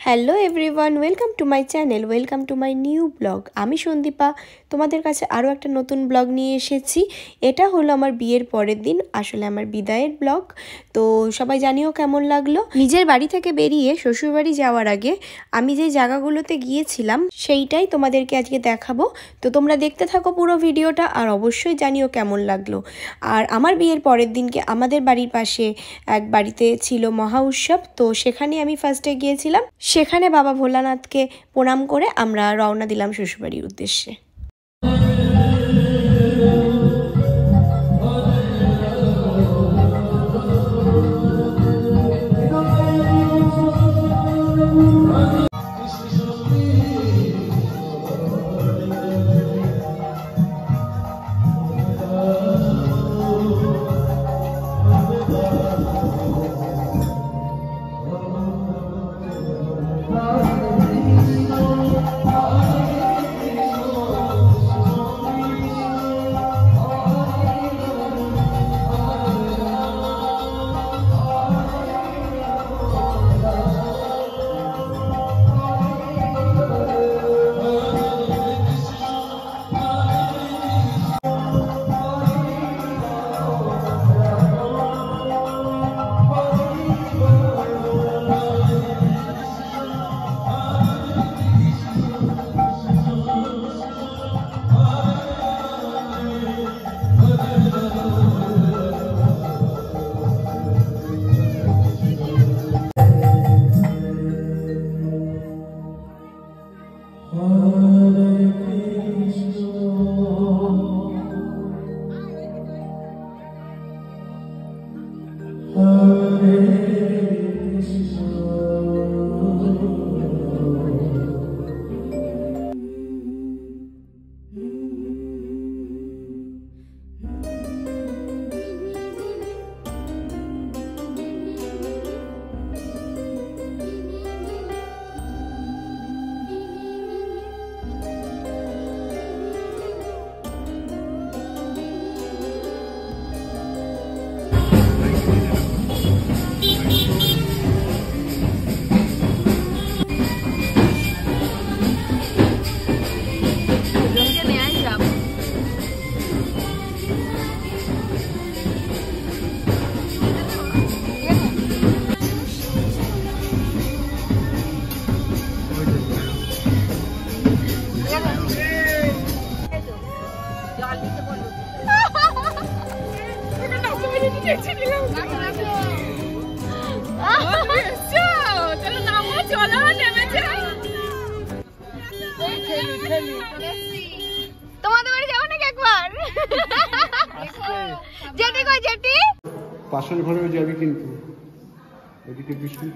Hello everyone, welcome to my channel, welcome to my new blog. আমি সন্দীপা তোমাদের কাছে আরও একটা নতুন ব্লগ নিয়ে এসেছি। এটা হলো আমার বিয়ের পরের দিন, আসলে আমার বিদায়ের ব্লগ। তো সবাই জানিও কেমন লাগলো। নিজের বাড়ি থেকে বেরিয়ে শ্বশুরবাড়ি যাওয়ার আগে আমি যে জায়গাগুলোতে গিয়েছিলাম সেইটাই তোমাদেরকে আজকে দেখাবো। তো তোমরা দেখতে থাকো পুরো ভিডিওটা, আর অবশ্যই জানিও কেমন লাগলো। আর আমার বিয়ের পরের দিনকে আমাদের বাড়ির পাশে এক বাড়িতে ছিল মহা উৎসব, তো সেখানে আমি ফার্স্টে গিয়েছিলাম। সেখানে বাবা ভোলানাথকে প্রণাম করে আমরা রওনা দিলাম শ্বশুরবাড়ির উদ্দেশ্যে। তোমাদের বাড়ি যাবো নাকি একবার? যেটি কই যেটি পাশের ঘরে যাবি, কিন্তু এদিকে বৃষ্টি।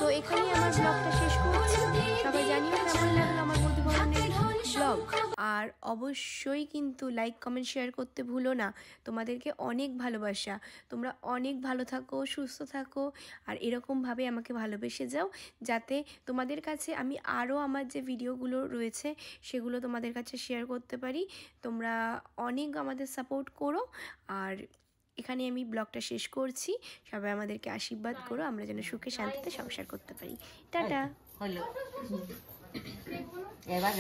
তো এখানেই আমার ব্লগটা শেষ করছি। আর অবশ্যই কিন্তু লাইক কমেন্ট শেয়ার করতে ভুলো না। তোমাদেরকে অনেক ভালোবাসা, তোমরা অনেক ভালো থাকো, সুস্থ থাকো, আর এরকমভাবে আমাকে ভালোবেসে যাও, যাতে তোমাদের কাছে আমি আরও আমার যে ভিডিওগুলো রয়েছে সেগুলো তোমাদের কাছে শেয়ার করতে পারি। তোমরা অনেক আমাদের সাপোর্ট করো। আর এখানে আমি ব্লগটা শেষ করছি। সবাই আমাদেরকে আশীর্বাদ করো, আমরা যেন সুখে শান্তিতে সংসার করতে পারি। টাটা। হলো এবার